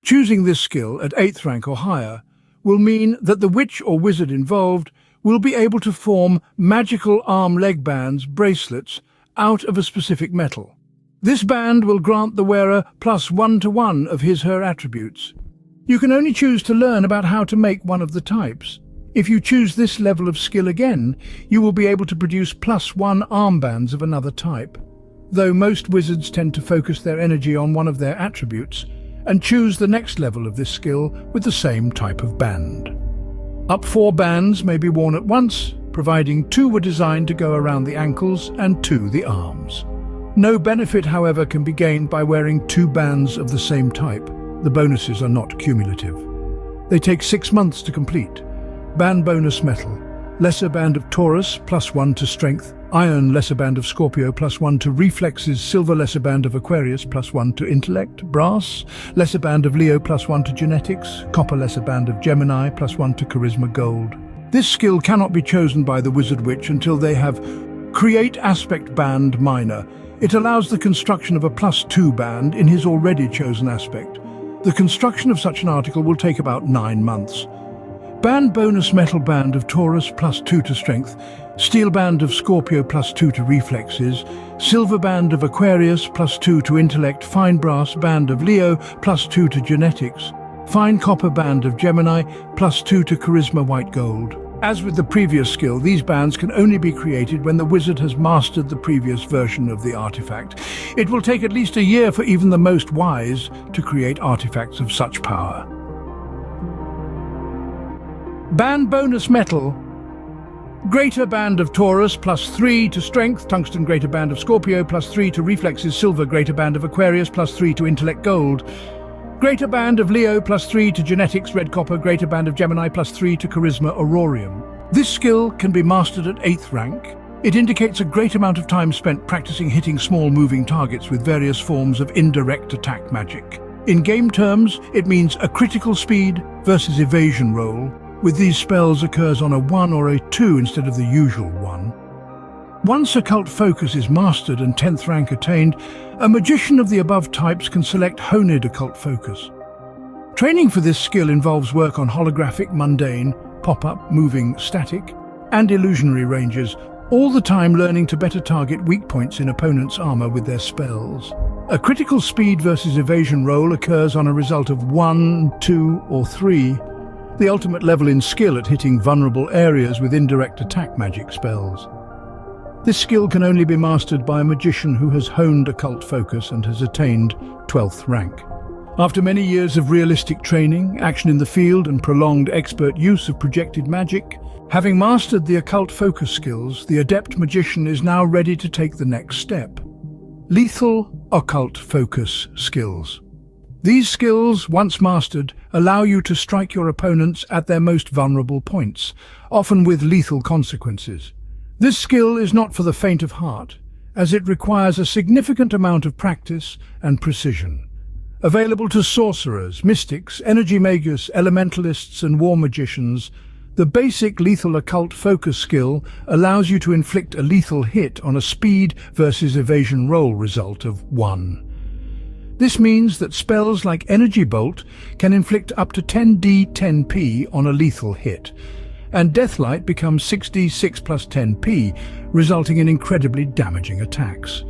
Choosing this skill at 8th rank or higher will mean that the witch or wizard involved will be able to form magical arm-leg bands, bracelets, out of a specific metal. This band will grant the wearer +1 of his/her attributes. You can only choose to learn about how to make one of the types. If you choose this level of skill again, you will be able to produce +1 armbands of another type. Though most wizards tend to focus their energy on one of their attributes and choose the next level of this skill with the same type of band. Up 4 bands may be worn at once, providing 2 were designed to go around the ankles and 2 the arms. No benefit, however, can be gained by wearing 2 bands of the same type. The bonuses are not cumulative. They take 6 months to complete. Band bonus metal. Lesser band of Taurus, +1 to strength. Iron, lesser band of Scorpio, +1 to reflexes. Silver, lesser band of Aquarius, +1 to intellect. Brass, lesser band of Leo, +1 to genetics. Copper, lesser band of Gemini, +1 to charisma. Gold. This skill cannot be chosen by the wizard witch until they have create aspect band minor. It allows the construction of a +2 band in his already chosen aspect. The construction of such an article will take about 9 months. Band bonus metal band of Taurus, +2 to strength. Steel band of Scorpio, +2 to reflexes. Silver band of Aquarius, +2 to intellect. Fine brass band of Leo, +2 to genetics. Fine copper band of Gemini, +2 to charisma. White gold. As with the previous skill, these bands can only be created when the wizard has mastered the previous version of the artifact. It will take at least a year for even the most wise to create artifacts of such power. Band bonus metal. Greater band of Taurus, +3 to strength. Tungsten greater band of Scorpio, +3 to reflexes. Silver greater band of Aquarius, +3 to intellect. Gold. Greater band of Leo, +3 to genetics. Red copper. Greater band of Gemini, +3 to charisma. Aurorium. This skill can be mastered at 8th rank. It indicates a great amount of time spent practicing hitting small moving targets with various forms of indirect attack magic. In game terms, it means a critical speed versus evasion roll. With these spells occurs on a 1 or a 2 instead of the usual 1. Once occult focus is mastered and 10th rank attained, a magician of the above types can select Honed occult focus. Training for this skill involves work on holographic, mundane, pop-up, moving, static, and illusionary ranges, all the time learning to better target weak points in opponents' armor with their spells. A critical speed versus evasion roll occurs on a result of 1, 2, or 3, the ultimate level in skill at hitting vulnerable areas with indirect attack magic spells. This skill can only be mastered by a magician who has honed occult focus and has attained 12th rank. After many years of realistic training, action in the field, and prolonged expert use of projected magic, having mastered the occult focus skills, the adept magician is now ready to take the next step. Lethal occult focus skills. These skills, once mastered, allow you to strike your opponents at their most vulnerable points, often with lethal consequences. This skill is not for the faint of heart, as it requires a significant amount of practice and precision. Available to sorcerers, mystics, energy magus, elementalists, and war magicians, the basic lethal occult focus skill allows you to inflict a lethal hit on a speed versus evasion roll result of 1. This means that spells like Energy Bolt can inflict up to 10d10p on a lethal hit, and Deathlight becomes 6d6 plus 10p, resulting in incredibly damaging attacks.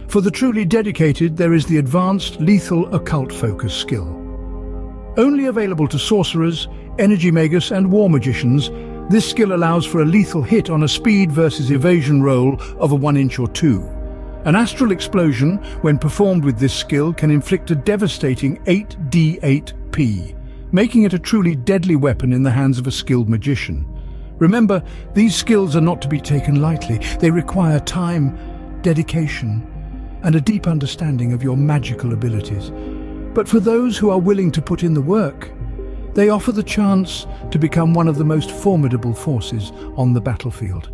For the truly dedicated, there is the advanced lethal occult focus skill. Only available to sorcerers, energy magus, and war magicians, this skill allows for a lethal hit on a speed versus evasion roll of a 1 or 2. An astral explosion, when performed with this skill, can inflict a devastating 8d8p, making it a truly deadly weapon in the hands of a skilled magician. Remember, these skills are not to be taken lightly. They require time, dedication, and a deep understanding of your magical abilities. But for those who are willing to put in the work, they offer the chance to become one of the most formidable forces on the battlefield.